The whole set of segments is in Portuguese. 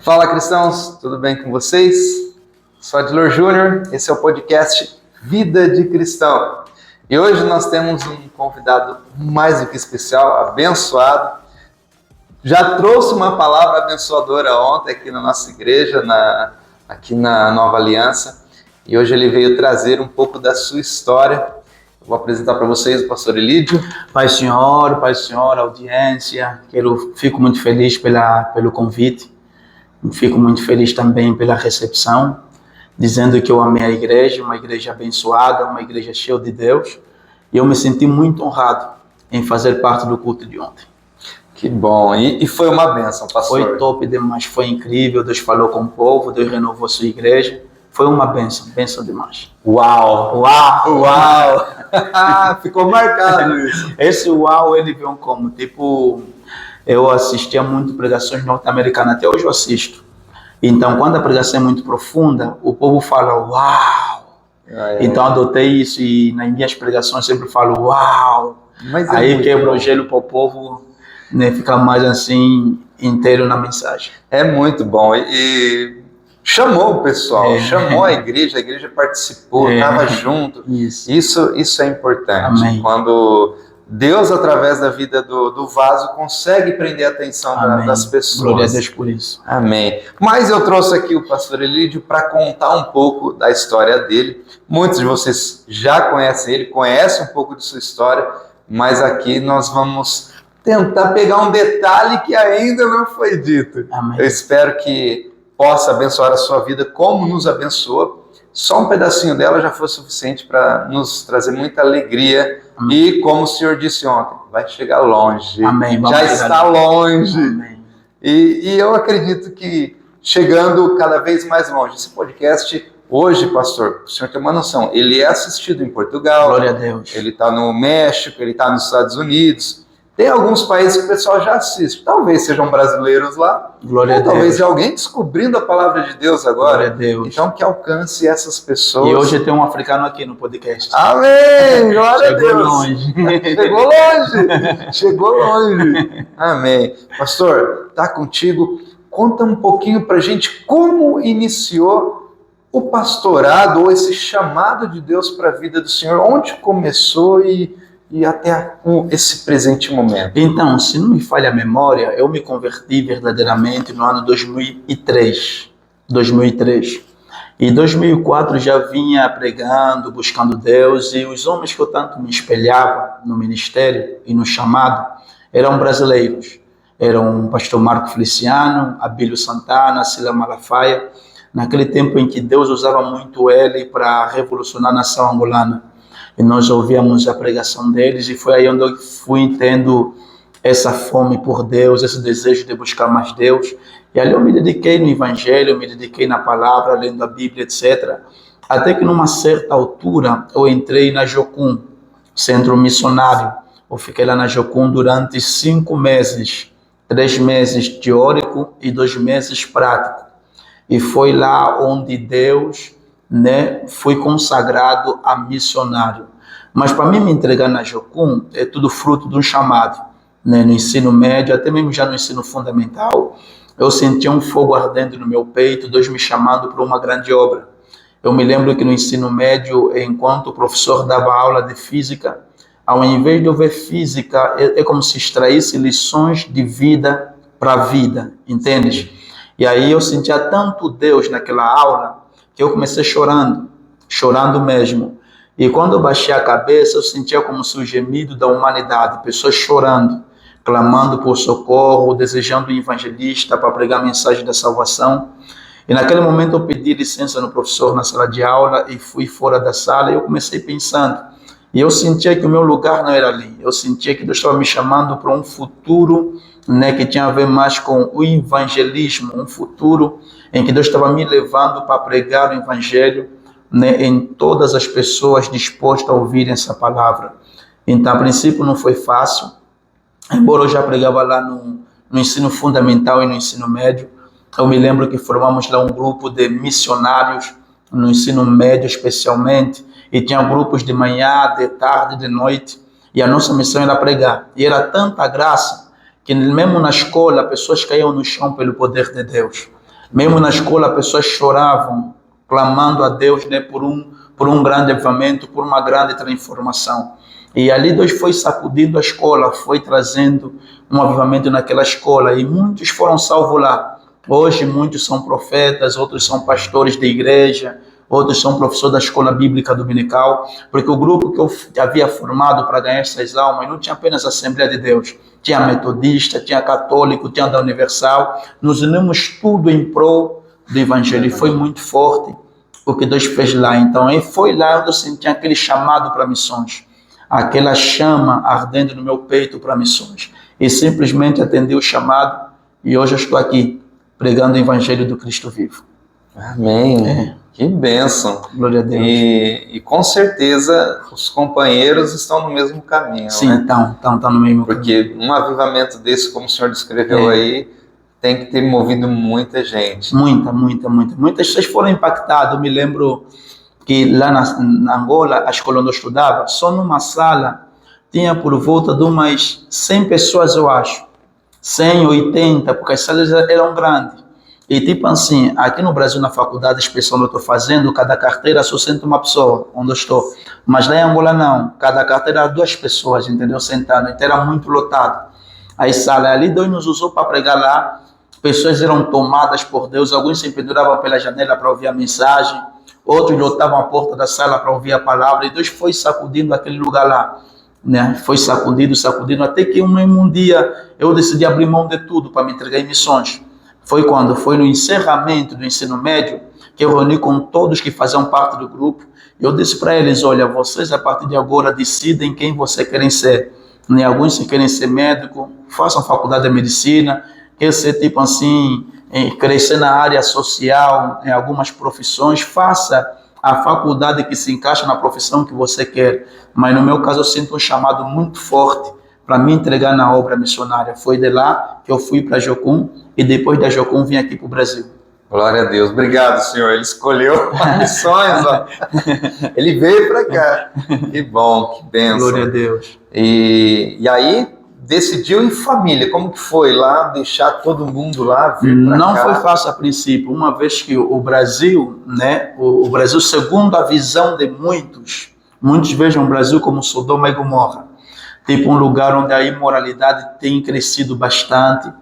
Fala, cristãos, tudo bem com vocês? Sou Adilor Júnior, esse é o podcast Vida de Cristão. E hoje nós temos um convidado mais do que especial, abençoado. Já trouxe uma palavra abençoadora ontem aqui na nossa igreja, aqui na Nova Aliança. E hoje ele veio trazer um pouco da sua história. Eu vou apresentar para vocês o pastor Elídio. Pai Senhor, audiência, fico muito feliz pelo convite. Fico muito feliz também pela recepção, dizendo que eu amei a igreja, uma igreja abençoada, uma igreja cheia de Deus. E eu me senti muito honrado em fazer parte do culto de ontem. Que bom, e foi uma bênção, pastor. Foi top demais, foi incrível, Deus falou com o povo, Deus renovou sua igreja. Foi uma bênção demais. Uau! Ficou marcado isso. Esse uau, ele veio como? Tipo, eu assistia muito pregações norte-americanas, até hoje eu assisto. Então, quando a pregação é muito profunda, o povo fala uau! Então, adotei isso e nas minhas pregações sempre falo uau! Mas aí quebra o gelo para o povo, né, ficar mais assim, inteiro na mensagem. É muito bom. E chamou o pessoal, chamou a igreja participou, estava junto. Isso é importante. Amém. Quando Deus, através da vida do vaso, consegue prender a atenção das pessoas. Glória a Deus por isso. Amém. Mas eu trouxe aqui o pastor Elídio para contar um pouco da história dele. Muitos de vocês já conhecem ele, conhecem um pouco de sua história, mas aqui nós vamos tentar pegar um detalhe que ainda não foi dito. Amém. Eu espero que possa abençoar a sua vida como nos abençoou. Só um pedacinho dela já foi suficiente para nos trazer muita alegria. Amém. E como o Senhor disse ontem, vai chegar longe. Amém. Já está longe. Amém. E eu acredito que chegando cada vez mais longe. Esse podcast, hoje, pastor, o senhor tem uma noção, ele é assistido em Portugal. Glória a Deus. Ele está no México, ele está nos Estados Unidos. Tem alguns países que o pessoal já assiste. Talvez sejam brasileiros lá. Glória a Deus. Talvez alguém descobrindo a palavra de Deus agora. Glória a Deus. Então que alcance essas pessoas. E hoje tem um africano aqui no podcast. Amém! Glória a Deus. Chegou longe. Chegou longe. Amém. Pastor, tá contigo. Conta um pouquinho pra gente como iniciou o pastorado ou esse chamado de Deus para a vida do Senhor. Onde começou e até esse presente momento. Então, se não me falha a memória, eu me converti verdadeiramente no ano 2003. E em 2004 já vinha pregando, buscando Deus, e os homens que eu tanto me espelhava no ministério e no chamado eram brasileiros. Eram o pastor Marco Feliciano, Abílio Santana, Sila Malafaia, naquele tempo em que Deus usava muito ele para revolucionar a nação angolana. E nós ouvíamos a pregação deles, e foi aí onde eu fui tendo essa fome por Deus, esse desejo de buscar mais Deus. E ali eu me dediquei no Evangelho, eu me dediquei na palavra, lendo a Bíblia, etc. Até que numa certa altura eu entrei na Jocum, centro missionário. Eu fiquei lá na Jocum durante 5 meses, 3 meses teórico e 2 meses prático. E foi lá onde Deus, fui consagrado a missionário. Mas para mim me entregar na Jocum é tudo fruto de um chamado. No ensino médio, até mesmo já no ensino fundamental, eu sentia um fogo ardendo no meu peito, Deus me chamando para uma grande obra. Eu me lembro que no ensino médio, enquanto o professor dava aula de física, ao invés de eu ver física, é como se extraísse lições de vida para a vida, entende? E aí eu sentia tanto Deus naquela aula, que eu comecei chorando mesmo. E quando eu baixei a cabeça, eu sentia como se o gemido da humanidade, pessoas chorando, clamando por socorro, desejando um evangelista para pregar a mensagem da salvação. E naquele momento eu pedi licença no professor na sala de aula e fui fora da sala, e eu comecei pensando. E eu sentia que o meu lugar não era ali. Eu sentia que Deus estava me chamando para um futuro, que tinha a ver mais com o evangelismo, um futuro em que Deus estava me levando para pregar o evangelho, em todas as pessoas dispostas a ouvirem essa palavra. Então, a princípio não foi fácil, embora eu já pregava lá no ensino fundamental e no ensino médio. Eu me lembro que formamos lá um grupo de missionários, no ensino médio especialmente, e tinha grupos de manhã, de tarde, de noite, e a nossa missão era pregar. E era tanta graça que mesmo na escola pessoas caíam no chão pelo poder de Deus. Mesmo na escola, pessoas choravam, clamando a Deus, né, por um grande avivamento, por uma grande transformação. E ali Deus foi sacudindo a escola, foi trazendo um avivamento naquela escola, e muitos foram salvos lá. Hoje muitos são profetas, outros são pastores de igreja, outros são professores da escola bíblica dominical, porque o grupo que eu havia formado para ganhar essas almas não tinha apenas a Assembleia de Deus, tinha metodista, tinha católico, tinha da Universal, nos unimos tudo em prol do Evangelho, e foi muito forte o que Deus fez lá. Então, foi lá onde eu senti aquele chamado para missões, aquela chama ardendo no meu peito para missões, e simplesmente atendi o chamado, e hoje eu estou aqui pregando o Evangelho do Cristo vivo. Amém. Que bênção. Glória a Deus. E com certeza os companheiros estão no mesmo caminho. Sim, né? estão no mesmo caminho. Porque um avivamento desse, como o senhor descreveu aí, tem que ter movido muita gente. Muitas pessoas foram impactadas. Eu me lembro que lá na Angola, a escola onde eu estudava, só numa sala tinha por volta de umas 100 pessoas, eu acho. 100, 80, porque as salas eram grandes. E tipo assim, aqui no Brasil, na faculdade especial onde eu estou fazendo, cada carteira só senta uma pessoa, onde eu estou. Mas lá em Angola não, cada carteira era 2 pessoas, entendeu? Sentando, então era muito lotado. As salas ali, Deus nos usou para pregar lá, pessoas eram tomadas por Deus, alguns se penduravam pela janela para ouvir a mensagem, outros lotavam a porta da sala para ouvir a palavra, e Deus foi sacudindo aquele lugar lá, né? Foi sacudindo, até que um dia eu decidi abrir mão de tudo para me entregar em missões. Foi quando? Foi no encerramento do ensino médio que eu reuni com todos que faziam parte do grupo. Eu disse para eles, olha, vocês a partir de agora decidem quem vocês querem ser. Né? Alguns se querem ser médico, façam faculdade de medicina, quer ser tipo assim, crescer na área social, em algumas profissões, faça a faculdade que se encaixa na profissão que você quer. Mas no meu caso eu sinto um chamado muito forte para me entregar na obra missionária. Foi de lá que eu fui para Jocum, e depois da Jocum vim aqui para o Brasil. Glória a Deus. Obrigado, senhor. Ele escolheu as missões, ó. Ele veio para cá. Que bom, que bênção. Glória a Deus. E aí, decidiu em família. Como que foi lá, deixar todo mundo lá, vir para cá? Não foi fácil a princípio, uma vez que o Brasil, né, o Brasil, segundo a visão de muitos vejam o Brasil como Sodoma e Gomorra. Tipo um lugar onde a imoralidade tem crescido bastante,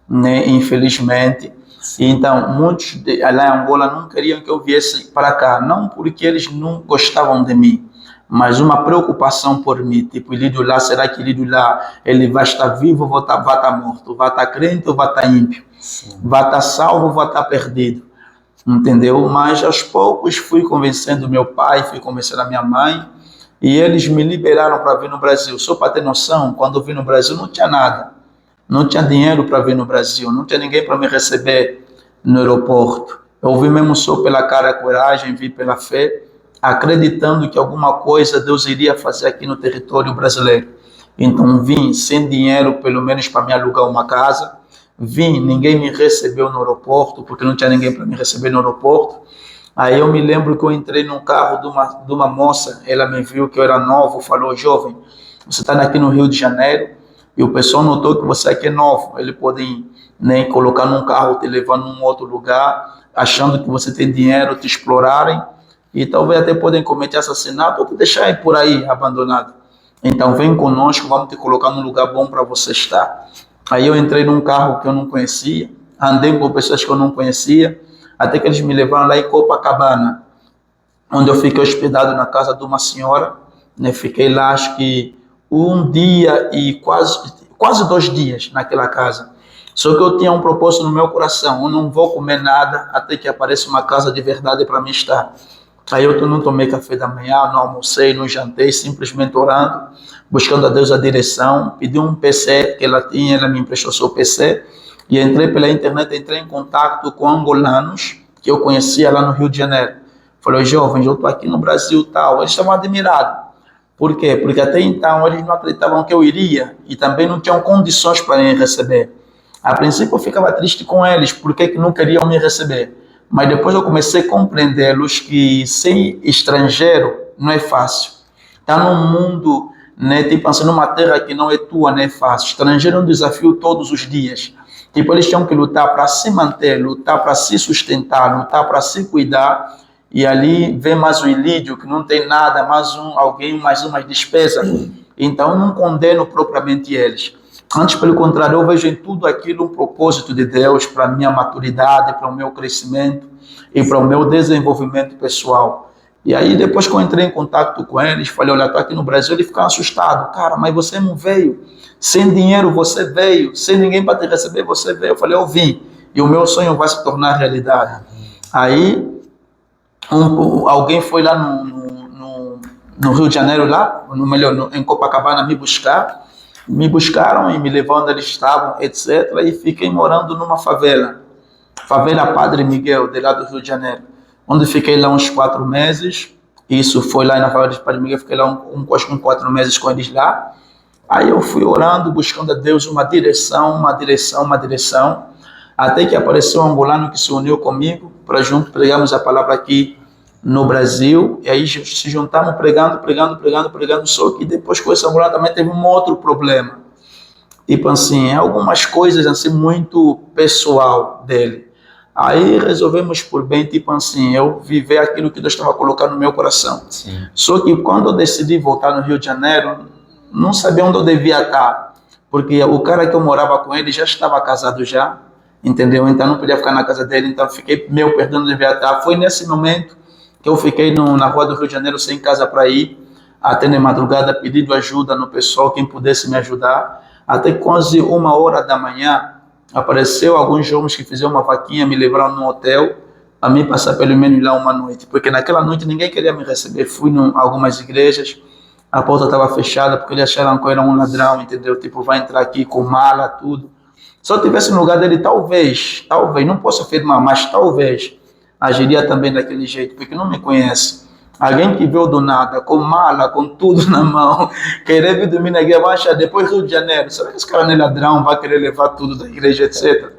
né, infelizmente. Então, muitos lá em Angola não queriam que eu viesse para cá, não porque eles não gostavam de mim, mas uma preocupação por mim, tipo, Lídio lá, será que Lídio lá, ele vai estar vivo ou vai estar morto? Vai estar crente ou vai estar ímpio? Sim. Vai estar salvo ou vai estar perdido? Entendeu? Mas aos poucos fui convencendo meu pai, fui convencendo a minha mãe, e eles me liberaram para vir no Brasil. Só para ter noção, quando eu vim no Brasil não tinha nada. Não tinha dinheiro para vir no Brasil, não tinha ninguém para me receber no aeroporto. Eu vim mesmo só pela cara e coragem, vim pela fé, acreditando que alguma coisa Deus iria fazer aqui no território brasileiro. Então vim sem dinheiro, pelo menos para me alugar uma casa. Vim, ninguém me recebeu no aeroporto, porque não tinha ninguém para me receber no aeroporto. Aí eu me lembro que eu entrei num carro de uma moça, ela me viu que eu era novo, falou, jovem, você está aqui no Rio de Janeiro, e o pessoal notou que você aqui é novo, eles podem, né, colocar num carro, te levar num outro lugar, achando que você tem dinheiro, te explorarem, e talvez até podem cometer assassinato ou te deixarem por aí abandonado. Então vem conosco, vamos te colocar num lugar bom para você estar. Aí eu entrei num carro que eu não conhecia, andei com pessoas que eu não conhecia, até que eles me levaram lá em Copacabana, onde eu fiquei hospedado na casa de uma senhora, né? Fiquei lá acho que um dia e quase 2 dias naquela casa. Só que eu tinha um propósito no meu coração, eu não vou comer nada até que apareça uma casa de verdade para mim estar. Aí eu não tomei café da manhã, não almocei, não jantei, simplesmente orando, buscando a Deus a direção, pedi um PC que ela tinha, ela me emprestou seu PC, e entrei pela internet, entrei em contato com angolanos que eu conhecia lá no Rio de Janeiro. Falei, jovens, eu estou aqui no Brasil e tal. Eles estavam admirados. Por quê? Porque até então eles não acreditavam que eu iria e também não tinham condições para me receber. A princípio eu ficava triste com eles, porque não queriam me receber. Mas depois eu comecei a compreendê-los que sem estrangeiro não é fácil. Está num mundo, né, tipo assim, numa terra que não é tua, não é fácil. Estrangeiro é um desafio todos os dias. Tipo, eles tinham que lutar para se manter, lutar para se sustentar, lutar para se cuidar. E ali vem mais o ilídio, que não tem nada, alguém, mais umas despesas. Então, eu não condeno propriamente eles. Antes, pelo contrário, eu vejo em tudo aquilo um propósito de Deus para a minha maturidade, para o meu crescimento e para o meu desenvolvimento pessoal. E aí, depois que eu entrei em contato com eles, falei, olha, estou aqui no Brasil, eles ficaram assustados. Cara, mas você não veio. Sem dinheiro você veio. Sem ninguém para te receber você veio. Eu falei, eu vim. E o meu sonho vai se tornar realidade. Aí, alguém foi lá no Rio de Janeiro, lá, em Copacabana, me buscar. Me buscaram e me levaram onde eles estavam, etc. E fiquei morando numa favela Padre Miguel, de lá do Rio de Janeiro, onde fiquei lá uns 4 meses. Isso foi lá na favela de Padre Miguel, fiquei lá uns 4 meses com eles lá. Aí eu fui orando, buscando a Deus uma direção, até que apareceu um angolano que se uniu comigo, para junto pregamos a palavra aqui no Brasil, e aí se juntamos pregando, só que depois com esse angolano também teve um outro problema. Tipo assim, algumas coisas assim muito pessoal dele. Aí resolvemos por bem, tipo assim, eu viver aquilo que Deus estava colocando no meu coração. Sim. Só que quando eu decidi voltar no Rio de Janeiro, não sabia onde eu devia estar, porque o cara que eu morava com ele já estava casado já, entendeu? Então não podia ficar na casa dele, então fiquei meio perdendo onde devia estar. Foi nesse momento que eu fiquei na rua do Rio de Janeiro sem casa para ir, até de madrugada pedindo ajuda no pessoal, quem pudesse me ajudar, até quase 1h da manhã, apareceu alguns jovens que fizeram uma vaquinha, me levaram num hotel, a mim passar pelo menos lá uma noite, porque naquela noite ninguém queria me receber. Fui em algumas igrejas, a porta estava fechada, porque eles acharam que eu era um ladrão, entendeu? Tipo, vai entrar aqui com mala, tudo. Se eu tivesse no lugar dele, talvez, não posso afirmar, mas talvez agiria também daquele jeito, porque não me conhece. Alguém que veio do nada, com mala, com tudo na mão, querer vir dormir na igreja, vai achar depois Rio de Janeiro, será que esse cara não é ladrão, vai querer levar tudo da igreja, etc.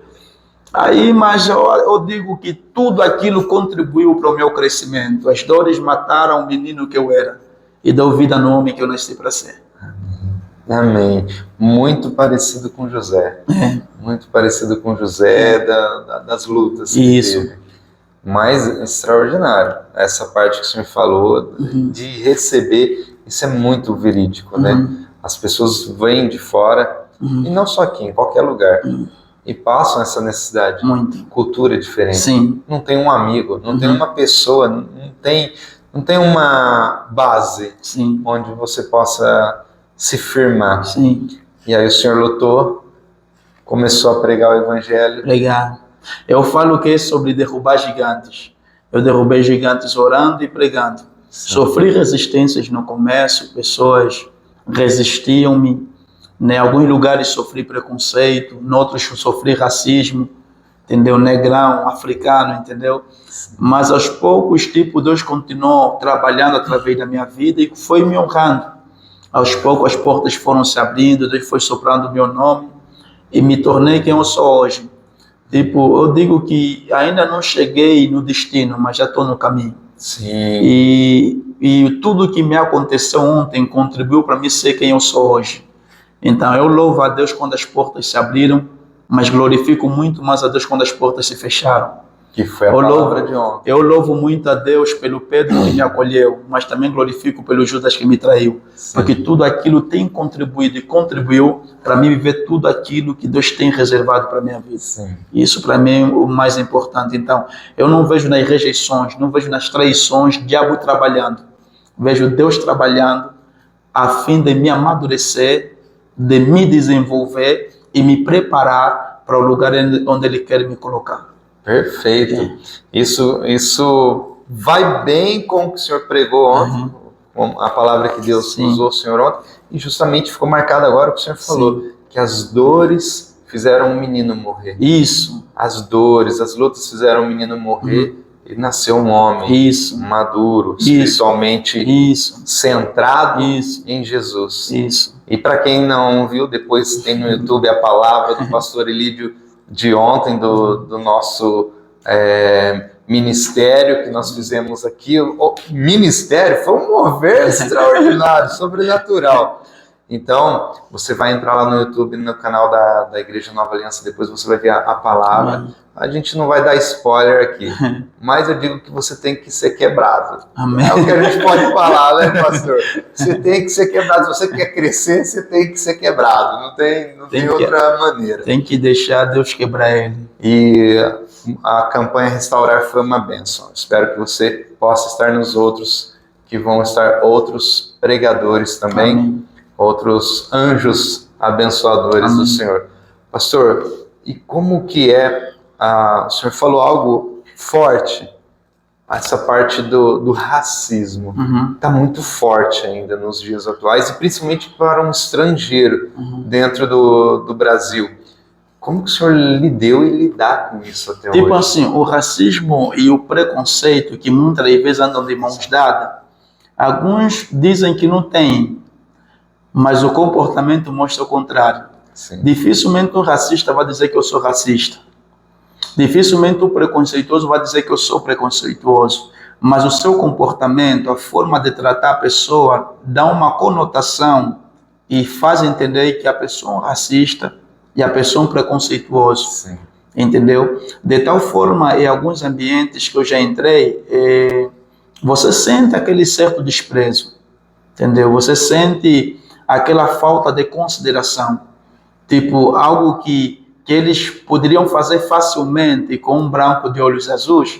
Aí, mas eu digo que tudo aquilo contribuiu para o meu crescimento. As dores mataram o menino que eu era e deu vida no homem que eu nasci para ser. Amém. Muito parecido com José. Muito parecido com José, das lutas. Isso. Mas extraordinário. Essa parte que o senhor falou, de receber, isso é muito verídico, né? As pessoas vêm de fora, e não só aqui, em qualquer lugar, e passam essa necessidade. Muito. Cultura diferente. Sim. Não tem um amigo, não tem uma pessoa, não tem uma base. Sim. Onde você possa se firmar. Sim. E aí o senhor lutou, começou a pregar o evangelho. Pregar. Eu falo que é sobre derrubar gigantes. Eu derrubei gigantes orando e pregando. Sim. Sofri resistências no começo, pessoas resistiam-me. Em alguns lugares sofri preconceito, em outros sofri racismo, entendeu? Negrão, africano, entendeu? Mas aos poucos, tipo, Deus continuou trabalhando através da minha vida e foi me honrando. Aos poucos as portas foram se abrindo, Deus foi soprando o meu nome e me tornei quem eu sou hoje. Tipo, eu digo que ainda não cheguei no destino, mas já estou no caminho. Sim. E tudo que me aconteceu ontem contribuiu para mim ser quem eu sou hoje. Então eu louvo a Deus quando as portas se abriram, mas glorifico muito mais a Deus quando as portas se fecharam. Que foi a palavra de ontem. Eu louvo muito a Deus pelo Pedro que me acolheu, mas também glorifico pelo Judas que me traiu. Sim. Porque tudo aquilo tem contribuído e contribuiu para mim viver tudo aquilo que Deus tem reservado para a minha vida. Sim. Isso para mim é o mais importante. Então, eu não vejo nas rejeições, não vejo nas traições, diabo trabalhando. Vejo Deus trabalhando a fim de me amadurecer, de me desenvolver e me preparar para o lugar onde Ele quer me colocar. Perfeito. Isso vai bem com o que o senhor pregou ontem, com a palavra que Deus usou o senhor ontem, e justamente ficou marcado agora o que o senhor falou, que as dores fizeram um menino morrer. Isso. As dores, as lutas fizeram um menino morrer e nasceu um homem maduro, espiritualmente centrado em Jesus. Isso. E para quem não viu, depois tem no YouTube a palavra do pastor Elídio de ontem, do nosso ministério que nós fizemos aqui. O ministério foi um mover extraordinário, sobrenatural. Então, você vai entrar lá no YouTube, no canal da Igreja Nova Aliança, depois você vai ver a palavra. A gente não vai dar spoiler aqui, mas eu digo que você tem que ser quebrado. Amém. É o que a gente pode falar, né, pastor? Você tem que ser quebrado. Se você quer crescer, você tem que ser quebrado. Não tem outra maneira. Tem que deixar Deus quebrar ele. E a campanha Restaurar foi uma bênção. Espero que você possa estar nos outros, que vão estar outros pregadores também. Amém. Outros anjos abençoadores do Senhor. Pastor, e como que o senhor falou algo forte, essa parte do racismo. Está muito forte ainda nos dias atuais, e principalmente para um estrangeiro dentro do Brasil. Como que o senhor lidou e lidar com isso até hoje? Tipo assim, o racismo e o preconceito, que muitas vezes andam de mãos dadas, alguns dizem que não tem, mas o comportamento mostra o contrário. Sim. Dificilmente um racista vai dizer que eu sou racista. Dificilmente um preconceituoso vai dizer que eu sou preconceituoso. Mas o seu comportamento, a forma de tratar a pessoa, dá uma conotação e faz entender que a pessoa é um racista e a pessoa é um preconceituoso. Sim. Entendeu? De tal forma, em alguns ambientes que eu já entrei, você sente aquele certo desprezo. Entendeu? Você sente aquela falta de consideração, tipo, algo que eles poderiam fazer facilmente com um branco de olhos azuis,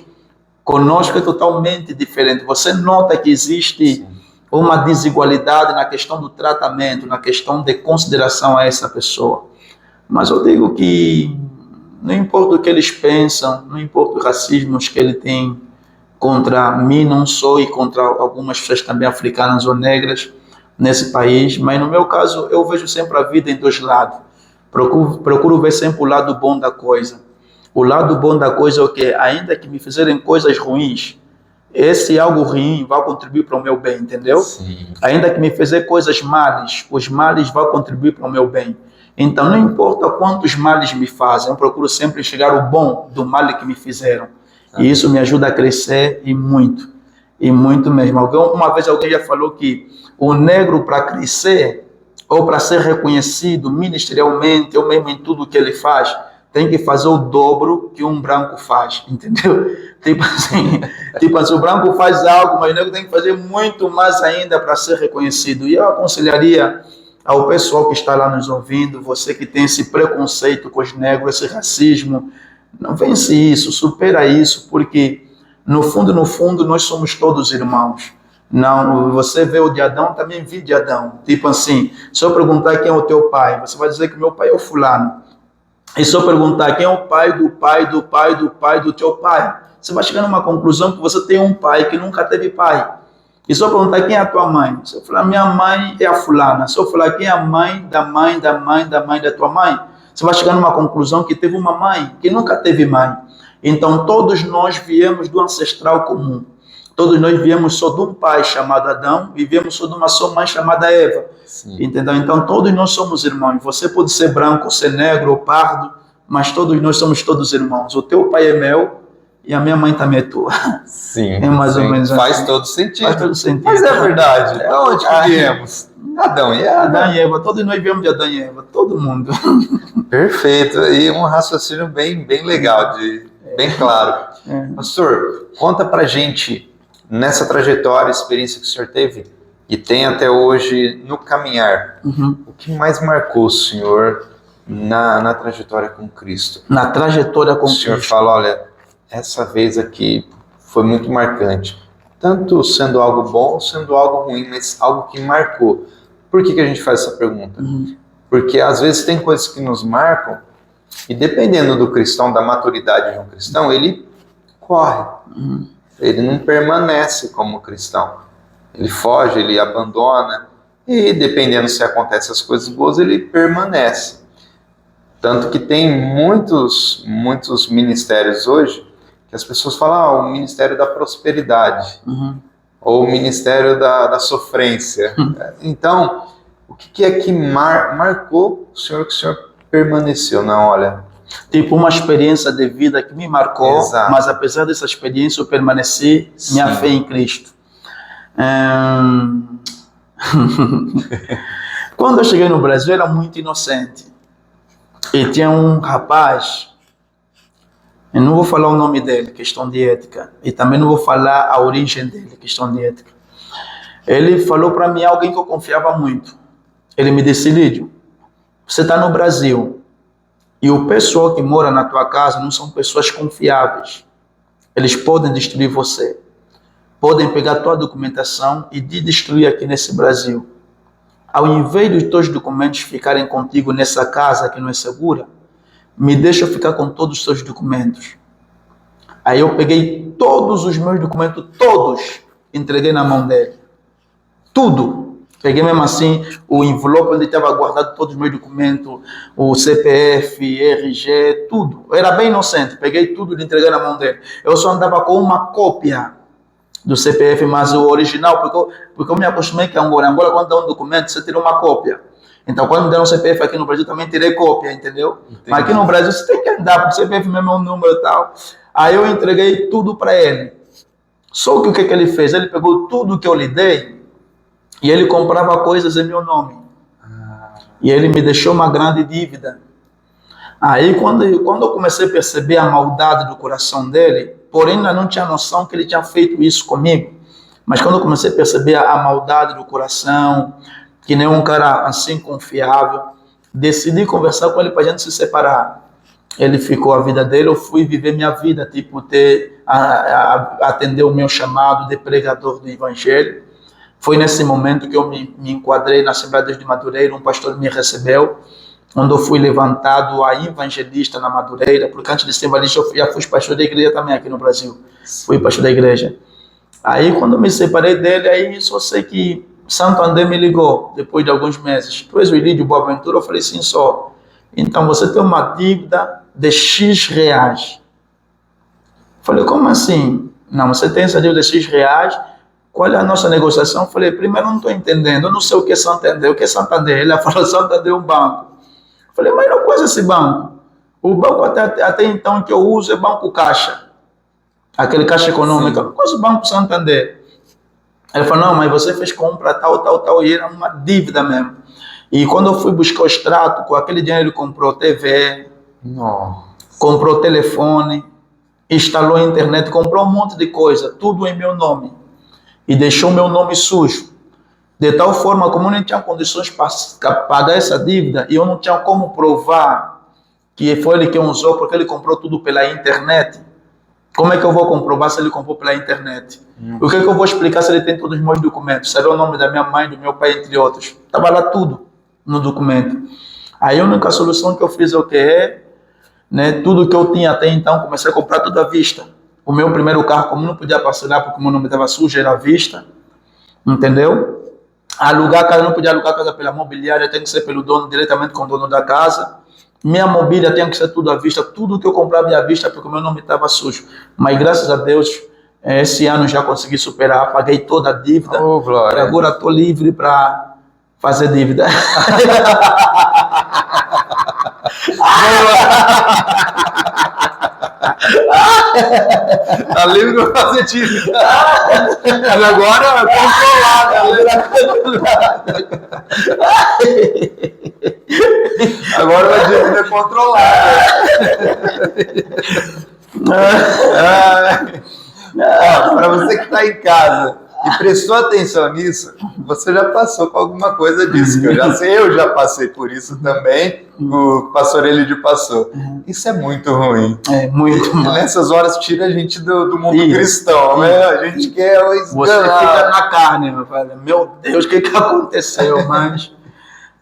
conosco é totalmente diferente. Você nota que existe uma desigualdade na questão do tratamento, na questão de consideração a essa pessoa. Mas eu digo que não importa o que eles pensam, não importa os racismos que ele tem contra mim, não sou, e contra algumas pessoas também africanas ou negras, nesse país, mas no meu caso eu vejo sempre a vida em dois lados. Procuro ver sempre o lado bom da coisa. O lado bom da coisa é o que? Ainda que me fizerem coisas ruins, esse algo ruim vai contribuir para o meu bem, entendeu? Sim. Ainda que me fizer coisas males, os males vão contribuir para o meu bem. Então não importa quantos males me fazem, eu procuro sempre enxergar o bom do mal que me fizeram. E isso me ajuda a crescer e muito mesmo. Uma vez alguém já falou que o negro, para crescer ou para ser reconhecido ministerialmente ou mesmo em tudo que ele faz, tem que fazer o dobro que um branco faz, entendeu? Tipo assim, o branco faz algo, mas o negro tem que fazer muito mais ainda para ser reconhecido. E eu aconselharia ao pessoal que está lá nos ouvindo, você que tem esse preconceito com os negros, esse racismo, não vence isso, supera isso, porque no fundo, nós somos todos irmãos. Não, você vê o de Adão, também vi de Adão. Tipo assim, se eu perguntar quem é o teu pai, você vai dizer que meu pai é o fulano. E se eu perguntar quem é o pai do pai do pai do pai do teu pai, você vai chegar numa conclusão que você tem um pai que nunca teve pai. E se eu perguntar quem é a tua mãe, se eu falar minha mãe é a fulana, se eu falar quem é a mãe da mãe da mãe da mãe da tua mãe, você vai chegar numa conclusão que teve uma mãe que nunca teve mãe. Então todos nós viemos do ancestral comum. Todos nós viemos só de um pai chamado Adão e viemos só de uma só mãe chamada Eva. Sim. Entendeu? Então todos nós somos irmãos. Você pode ser branco, ser negro ou pardo, mas todos nós somos todos irmãos. O teu pai é meu e a minha mãe também é tua. Sim. É mais ou menos faz assim. todo sentido. Faz todo sentido. Mas é verdade. De onde que viemos? Adão e Eva. Adão e Eva. Todos nós viemos de Adão e Eva. Todo mundo. Perfeito. E um raciocínio bem legal, bem claro. Pastor, conta pra gente, nessa trajetória, experiência que o senhor teve e tem até hoje no caminhar, o que mais marcou o senhor na trajetória com Cristo? Na trajetória com Cristo. O senhor fala, olha, essa vez aqui foi muito marcante. Tanto sendo algo bom, ou sendo algo ruim, mas algo que marcou. Por que a gente faz essa pergunta? Porque às vezes tem coisas que nos marcam e dependendo do cristão, da maturidade de um cristão, ele corre. Ele não permanece como cristão. Ele foge, ele abandona. E dependendo se acontecem as coisas boas, ele permanece. Tanto que tem muitos ministérios hoje que as pessoas falam, o ministério da prosperidade. Ou o ministério da sofrência. Então, o que é que marcou o senhor, que o senhor permaneceu? Não, olha... Tipo, uma experiência de vida que me marcou, Exato. mas apesar dessa experiência eu permaneci minha fé em Cristo. Quando eu cheguei no Brasil, eu era muito inocente. E tinha um rapaz, eu não vou falar o nome dele, questão de ética. E também não vou falar a origem dele, questão de ética. Ele falou para mim alguém que eu confiava muito. Ele me disse: Lídio, você está no Brasil e o pessoal que mora na tua casa não são pessoas confiáveis. Eles podem destruir você. Podem pegar tua documentação e te destruir aqui nesse Brasil. Ao invés dos teus documentos ficarem contigo nessa casa que não é segura, me deixa eu ficar com todos os seus documentos. Aí eu peguei todos os meus documentos, todos, entreguei na mão dele. Tudo. Peguei mesmo assim o envelope onde estava guardado todos os meus documentos, o CPF, RG, tudo. Eu era bem inocente, peguei tudo e entreguei na mão dele. Eu só andava com uma cópia do CPF, mas o original, porque eu me acostumei que em Angola, quando dá um documento, você tira uma cópia. Então, quando me deram um CPF aqui no Brasil, também tirei cópia, entendeu? Entendi. Mas aqui no Brasil, você tem que andar, porque o CPF mesmo é um número e tal. Aí eu entreguei tudo para ele. Só que o que ele fez? Ele pegou tudo que eu lhe dei e ele comprava coisas em meu nome. E ele me deixou uma grande dívida. Aí, quando eu comecei a perceber a maldade do coração dele, porém, ainda não tinha noção que ele tinha feito isso comigo. Mas quando eu comecei a perceber a maldade do coração, que nem um cara assim confiável, decidi conversar com ele para a gente se separar. Ele ficou a vida dele, eu fui viver minha vida, tipo, atender o meu chamado de pregador do Evangelho. Foi nesse momento que eu me enquadrei na Assembleia de Deus de Madureira, um pastor me recebeu, onde eu fui levantado a evangelista na Madureira, porque antes de ser evangelista eu já fui pastor da igreja também aqui no Brasil. Fui pastor da igreja. Aí quando eu me separei dele, aí só sei que Santo André me ligou, depois de alguns meses. Tu és o Lídio Boaventura? Eu falei: sim, só. Então você tem uma dívida de X reais. Falei: como assim? Não, você tem essa dívida de X reais, qual é a nossa negociação? Falei: primeiro, eu não estou entendendo, eu não sei o que é Santander. O que é Santander? Ele falou: Santander é um banco. Falei: mas não conheço esse banco. O banco até então que eu uso é Banco Caixa. Aquele Caixa Econômica. Não conheço o Banco Santander. Ele falou: não, mas você fez compra tal, e era uma dívida mesmo. E quando eu fui buscar o extrato, com aquele dinheiro ele comprou TV, comprou telefone, instalou a internet, comprou um monte de coisa, tudo em meu nome. E deixou meu nome sujo. De tal forma, como eu não tinha condições para pagar essa dívida, e eu não tinha como provar que foi ele que usou, porque ele comprou tudo pela internet. Como é que eu vou comprovar se ele comprou pela internet? O que é que eu vou explicar se ele tem todos os meus documentos? Será o nome da minha mãe, do meu pai, entre outros? Estava lá tudo no documento. Aí a única solução que eu fiz é o que é, né? Tudo que eu tinha até então, comecei a comprar tudo à vista. O meu primeiro carro, como não podia parcelar porque o meu nome estava sujo, era à vista. Entendeu? Alugar a casa, não podia alugar a casa pela mobiliária, tem que ser pelo dono, diretamente com o dono da casa. Minha mobília tem que ser tudo à vista, tudo que eu comprava à vista, porque o meu nome estava sujo. Mas graças a Deus, esse ano já consegui superar, paguei toda a dívida. Oh, glória. Agora estou livre para fazer dívida. Tá livre para fazer dívida. Mas agora controlada. Agora a dívida é controlada. Para você que está em casa e prestou atenção nisso, você já passou com alguma coisa disso, que eu já sei, eu já passei por isso também, o pastor Elidio passou. Isso é muito ruim. É muito ruim. Nessas horas tira a gente do mundo cristão, né? A gente quer esganar. Você fica na carne, meu Deus, o que aconteceu? Mas,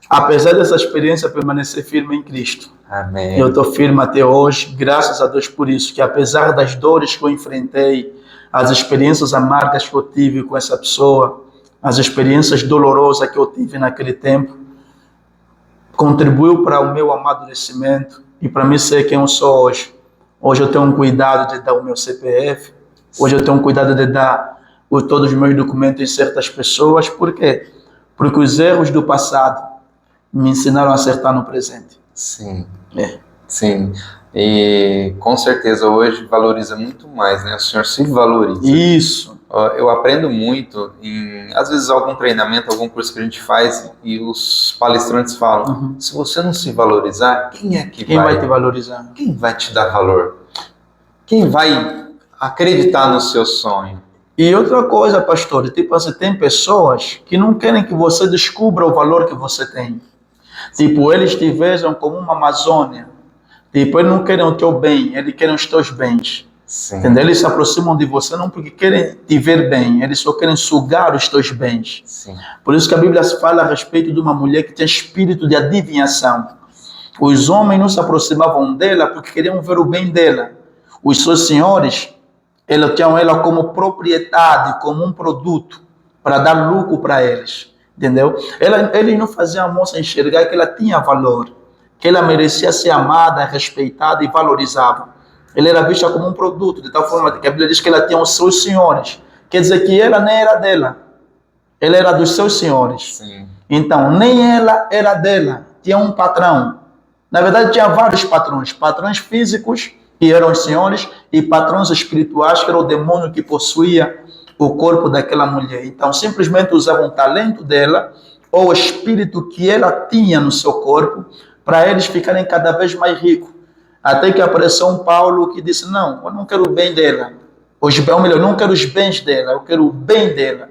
apesar dessa experiência, permanecer firme em Cristo. Amém. Eu estou firme até hoje, graças a Deus por isso, que apesar das dores que eu enfrentei, as experiências amargas que eu tive com essa pessoa, as experiências dolorosas que eu tive naquele tempo, contribuiu para o meu amadurecimento e para mim ser quem eu sou hoje. Hoje eu tenho um cuidado de dar o meu CPF, hoje eu tenho um cuidado de dar todos os meus documentos em certas pessoas. Por quê? Porque os erros do passado me ensinaram a acertar no presente. Sim, sim. E com certeza hoje valoriza muito mais, né? O senhor se valoriza. Isso. Eu aprendo muito às vezes, algum treinamento, algum curso que a gente faz e os palestrantes falam, se você não se valorizar, quem é que Quem vai te valorizar? Quem vai te dar valor? Quem vai acreditar no seu sonho? E outra coisa, pastor, tipo assim, tem pessoas que não querem que você descubra o valor que você tem. Tipo, eles te vejam como uma Amazônia. Tipo, eles não querem o teu bem, eles querem os teus bens. Sim. Entendeu? Eles se aproximam de você não porque querem te ver bem, eles só querem sugar os teus bens. Sim. Por isso que a Bíblia fala a respeito de uma mulher que tem espírito de adivinhação. Os homens não se aproximavam dela porque queriam ver o bem dela. Os seus senhores, eles tinham ela como propriedade, como um produto, para dar lucro para eles. Entendeu? Eles não faziam a moça enxergar que ela tinha valor, que ela merecia ser amada, respeitada e valorizada. Ela era vista como um produto, de tal forma que a Bíblia diz que ela tinha os seus senhores. Quer dizer que ela nem era dela, ela era dos seus senhores. Sim. Então, nem ela era dela, tinha um patrão. Na verdade, tinha vários patrões. Patrões físicos, que eram os senhores, e patrões espirituais, que era o demônio que possuía o corpo daquela mulher. Então, simplesmente usavam o talento dela, ou o espírito que ela tinha no seu corpo, para eles ficarem cada vez mais ricos. Até que apareceu um Paulo que disse, não, eu não quero o bem dela. Ou melhor, eu não quero os bens dela, eu quero o bem dela.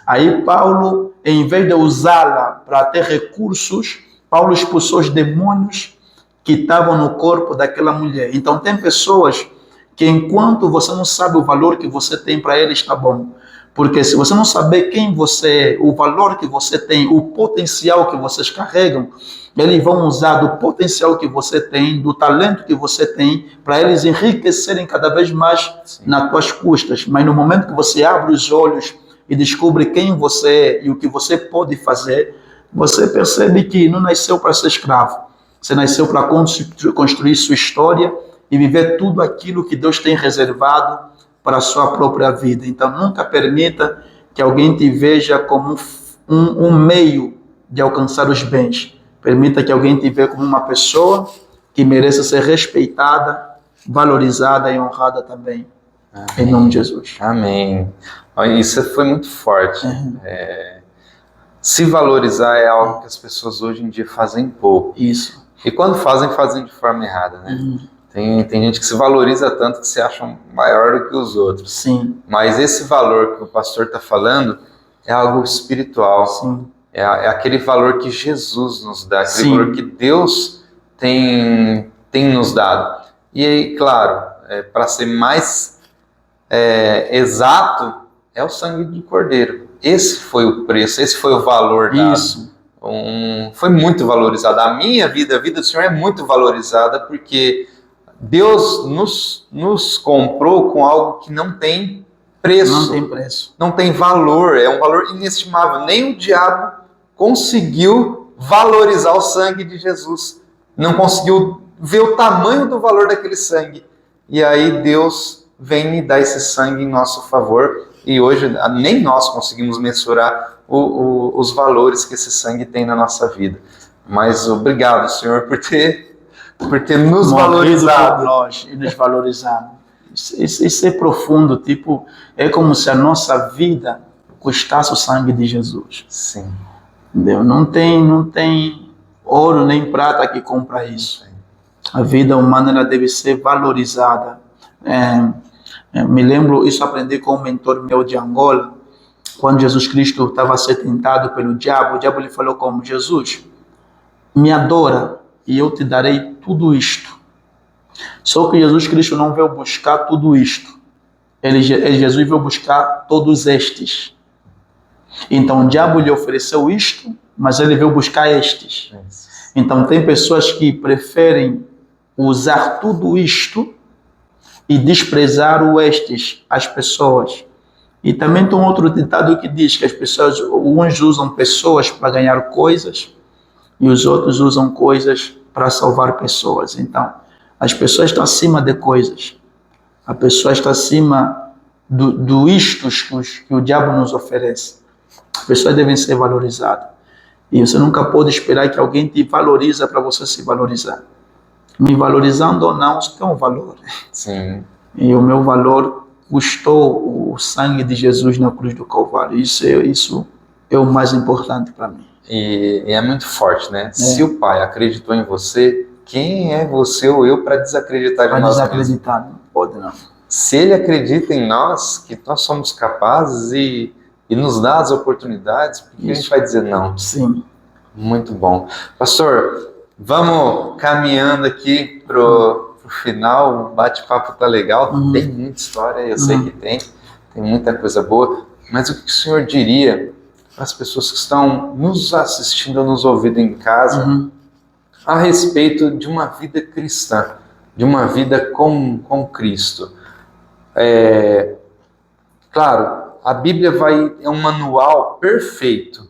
Aí Paulo, em vez de usá-la para ter recursos, Paulo expulsou os demônios que estavam no corpo daquela mulher. Então tem pessoas que enquanto você não sabe o valor que você tem para eles, está bom. Porque se você não saber quem você é, o valor que você tem, o potencial que vocês carregam, eles vão usar do potencial que você tem, do talento que você tem, para eles enriquecerem cada vez mais nas tuas custas. Mas no momento que você abre os olhos e descobre quem você é e o que você pode fazer, você percebe que não nasceu para ser escravo. Você nasceu para construir sua história e viver tudo aquilo que Deus tem reservado para a sua própria vida. Então, nunca permita que alguém te veja como um meio de alcançar os bens. Permita que alguém te veja como uma pessoa que mereça ser respeitada, valorizada e honrada também. Amém. Em nome de Jesus. Amém. Isso foi muito forte. Se valorizar é algo que as pessoas hoje em dia fazem pouco. Isso. E quando fazem de forma errada, né? Tem gente que se valoriza tanto que se acham maior do que os outros. Sim. Mas esse valor que o pastor está falando é algo espiritual. Sim. É aquele valor que Jesus nos dá, aquele Sim. valor que Deus tem nos dado. E aí, claro, para ser mais exato, é o sangue do Cordeiro. Esse foi o preço, esse foi o valor dado. Isso. Foi muito valorizado. A minha vida, a vida do Senhor é muito valorizada porque Deus nos comprou com algo que não tem preço. Não tem preço. Não tem valor, é um valor inestimável. Nem o diabo conseguiu valorizar o sangue de Jesus. Não conseguiu ver o tamanho do valor daquele sangue. E aí Deus vem e dá esse sangue em nosso favor. E hoje nem nós conseguimos mensurar os valores que esse sangue tem na nossa vida. Mas obrigado, Senhor, por ter nos valorizado. Por nós e nos valorizado. Isso é profundo, tipo, é como se a nossa vida custasse o sangue de Jesus. Sim. Entendeu? Não tem ouro nem prata que compra isso. A vida humana ela deve ser valorizada. Me lembro, isso aprendi com um mentor meu de Angola, quando Jesus Cristo estava a ser tentado pelo diabo. O diabo lhe falou como: Jesus, me adora e eu te darei tudo isto. Só que Jesus Cristo não veio buscar tudo isto. Jesus veio buscar todos estes. Então o diabo lhe ofereceu isto, mas ele veio buscar estes. Então tem pessoas que preferem usar tudo isto e desprezar o estes, as pessoas. E também tem um outro ditado que diz que as pessoas, uns usam pessoas para ganhar coisas e os outros usam coisas para salvar pessoas. Então, as pessoas estão acima de coisas. A pessoa está acima do istos que o diabo nos oferece. As pessoas devem ser valorizadas. E você nunca pode esperar que alguém te valorize para você se valorizar. Me valorizando ou não, isso tem um valor. Sim. E o meu valor custou o sangue de Jesus na cruz do Calvário. Isso é o mais importante para mim. E é muito forte, né? Se o Pai acreditou em você, quem é você ou eu para desacreditar de nós mesmos? Para desacreditar, não pode não. Se Ele acredita em nós, que nós somos capazes e nos dá as oportunidades, por que a gente vai dizer não? Sim. Muito bom. Pastor, vamos caminhando aqui pro final, o bate-papo tá legal, tem muita história, eu sei que tem muita coisa boa, mas o que o senhor diria para as pessoas que estão nos assistindo, nos ouvindo em casa, a respeito de uma vida cristã, de uma vida com Cristo? Claro, a Bíblia é um manual perfeito,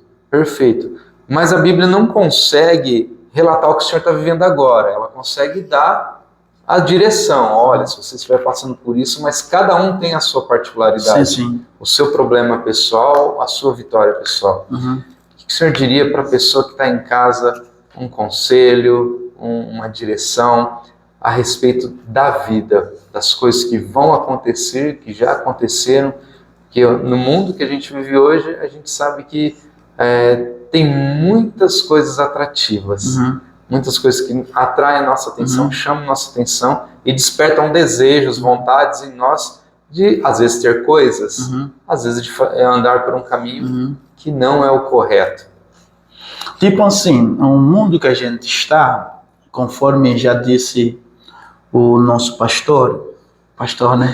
mas a Bíblia não consegue relatar o que o senhor está vivendo agora, ela consegue dar a direção. Olha, se você estiver passando por isso, mas cada um tem a sua particularidade, Sim. O seu problema pessoal, a sua vitória pessoal. O que o senhor diria para a pessoa que está em casa, um conselho, uma direção a respeito da vida, das coisas que vão acontecer, que já aconteceram, que no mundo que a gente vive hoje, a gente sabe que tem muitas coisas atrativas, muitas coisas que atraem a nossa atenção, chamam a nossa atenção e despertam desejos, vontades em nós de, às vezes, ter coisas, às vezes de andar por um caminho que não é o correto. Tipo assim, o mundo que a gente está, conforme já disse o nosso pastor, né?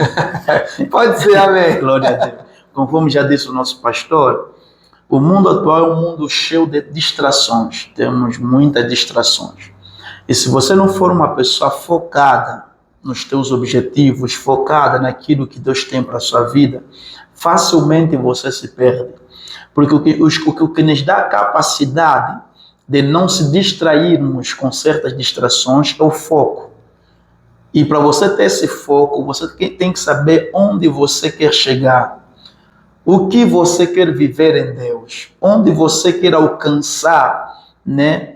Pode ser, amém. Glória a Deus. Conforme já disse o nosso pastor, o mundo atual é um mundo cheio de distrações. Temos muitas distrações. E se você não for uma pessoa focada nos teus objetivos, focada naquilo que Deus tem para a sua vida, facilmente você se perde. Porque o que nos dá a capacidade de não se distrairmos com certas distrações é o foco. E para você ter esse foco, você tem que saber onde você quer chegar. O que você quer viver em Deus? Onde você quer alcançar, né,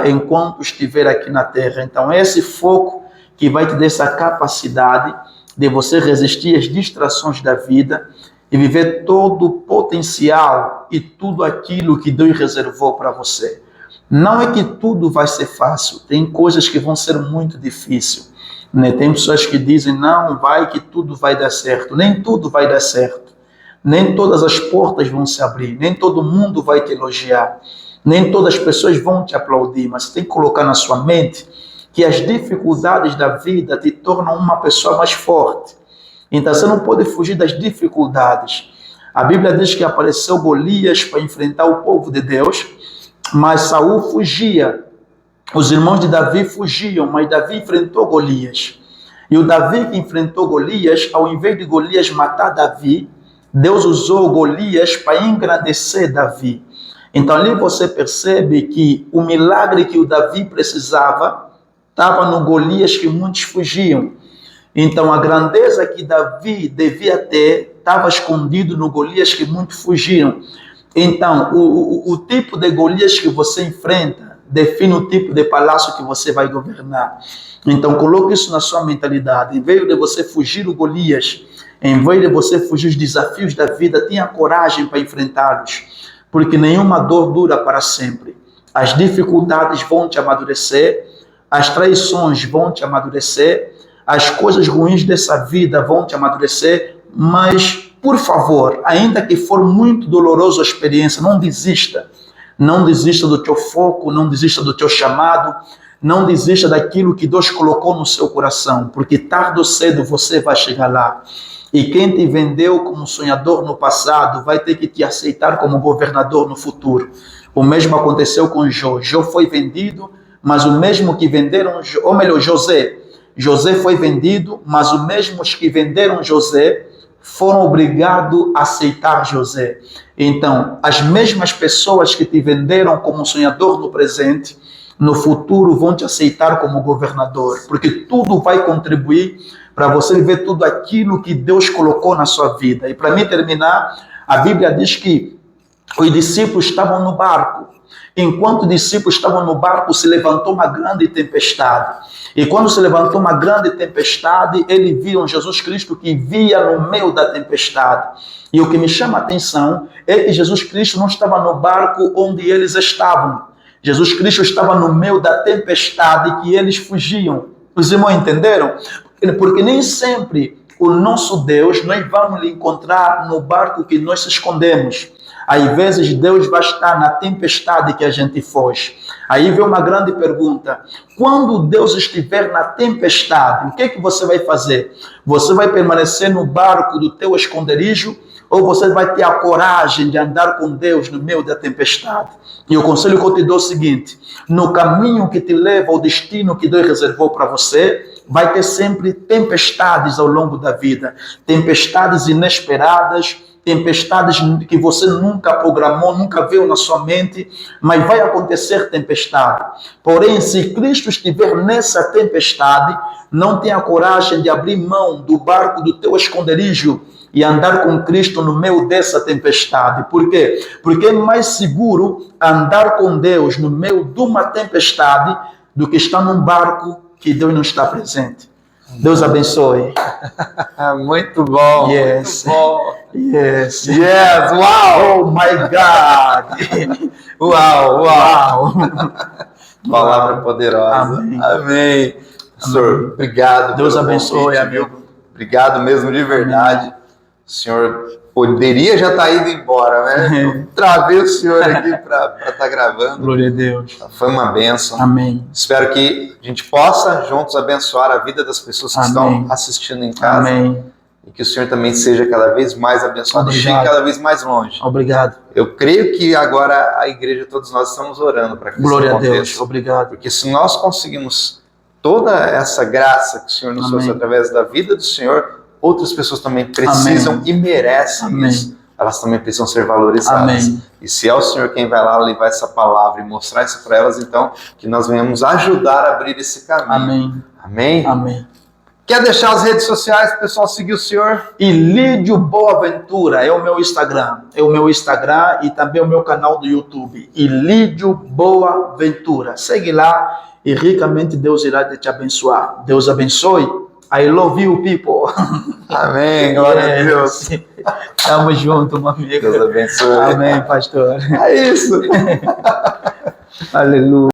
enquanto estiver aqui na Terra? Então, é esse foco que vai te dar essa capacidade de você resistir às distrações da vida e viver todo o potencial e tudo aquilo que Deus reservou para você. Não é que tudo vai ser fácil, tem coisas que vão ser muito difíceis. Né? Tem pessoas que dizem, não, vai que tudo vai dar certo. Nem tudo vai dar certo. Nem todas as portas vão se abrir, nem todo mundo vai te elogiar, nem todas as pessoas vão te aplaudir, mas você tem que colocar na sua mente que as dificuldades da vida te tornam uma pessoa mais forte. Então você não pode fugir das dificuldades. A Bíblia diz que apareceu Golias para enfrentar o povo de Deus, mas Saul fugia. Os irmãos de Davi fugiam, mas Davi enfrentou Golias. E o Davi que enfrentou Golias, ao invés de Golias matar Davi, Deus usou Golias para engrandecer Davi. Então ali você percebe que o milagre que o Davi precisava estava no Golias que muitos fugiam. Então a grandeza que Davi devia ter estava escondido no Golias que muitos fugiram. Então o tipo de Golias que você enfrenta define o tipo de palácio que você vai governar. Então coloque isso na sua mentalidade. Em vez de você fugir o Golias, em vez de você fugir os desafios da vida, tenha coragem para enfrentá-los, porque nenhuma dor dura para sempre. As dificuldades vão te amadurecer, as traições vão te amadurecer, as coisas ruins dessa vida vão te amadurecer, mas, por favor, ainda que for muito doloroso a experiência, não desista. Não desista do teu foco, não desista do teu chamado, não desista daquilo que Deus colocou no seu coração, porque tarde ou cedo você vai chegar lá. E quem te vendeu como sonhador no passado vai ter que te aceitar como governador no futuro. O mesmo aconteceu com Jó. Jó foi vendido, mas o mesmo que venderam, ou melhor, José. José foi vendido, mas os mesmos que venderam José foram obrigados a aceitar José. Então, as mesmas pessoas que te venderam como sonhador no presente, no futuro vão te aceitar como governador, porque tudo vai contribuir para você viver tudo aquilo que Deus colocou na sua vida. E para mim terminar, a Bíblia diz que os discípulos estavam no barco Enquanto os discípulos estavam no barco, se levantou uma grande tempestade. E quando se levantou uma grande tempestade, eles viram Jesus Cristo que via no meio da tempestade. E o que me chama a atenção é que Jesus Cristo não estava no barco onde eles estavam. Jesus Cristo estava no meio da tempestade que eles fugiam. Os irmãos entenderam? Porque nem sempre o nosso Deus nós vamos lhe encontrar no barco que nós escondemos. Às vezes Deus vai estar na tempestade que a gente foge. Aí vem uma grande pergunta. Quando Deus estiver na tempestade, o que é que você vai fazer? Você vai permanecer no barco do teu esconderijo ou você vai ter a coragem de andar com Deus no meio da tempestade? E o conselho que eu te dou é o seguinte: no caminho que te leva ao destino que Deus reservou para você, vai ter sempre tempestades ao longo da vida. Tempestades inesperadas, tempestades que você nunca programou, nunca viu na sua mente, mas vai acontecer tempestade. Porém, se Cristo estiver nessa tempestade, não tenha coragem de abrir mão do barco do teu esconderijo e andar com Cristo no meio dessa tempestade. Por quê? Porque é mais seguro andar com Deus no meio de uma tempestade do que estar num barco que Deus não está presente. Deus abençoe. Muito bom. Yes. Muito bom. Yes. Yes. Uau. Oh my God. Uau. Uau. Palavra Uau. poderosa. Amém. Amém. Senhor, obrigado. Deus pelo abençoe, convite, amigo. viu? Obrigado mesmo de verdade. O senhor poderia já estar indo embora, né? Eu travei o senhor aqui para estar gravando. Glória a Deus. Foi uma bênção. Amém. Espero que a gente possa juntos abençoar a vida das pessoas que Amém. estão assistindo em casa. Amém. E que o Senhor também seja cada vez mais abençoado e chegue cada vez mais longe. Obrigado. Eu creio que agora a igreja, todos nós estamos orando para que isso Glória a aconteça. Deus. Obrigado. Porque se nós conseguimos toda essa graça que o Senhor nos trouxe através da vida do Senhor, outras pessoas também precisam e merecem isso. Elas também precisam ser valorizadas. Amém. E se é o Senhor quem vai lá levar essa palavra e mostrar isso para elas, então que nós venhamos ajudar a abrir esse caminho. Amém. Amém? Amém. Quer deixar as redes sociais para o pessoal seguir o Senhor? Ilídio Boaventura é o meu Instagram. É o meu Instagram e também o meu canal do YouTube. Ilídio Boaventura. Segue lá e ricamente Deus irá te abençoar. Deus abençoe. I love you, people. Amém. Glória a Deus. Tamo junto, meu amigo. Deus abençoe. Amém, pastor. É isso. Aleluia.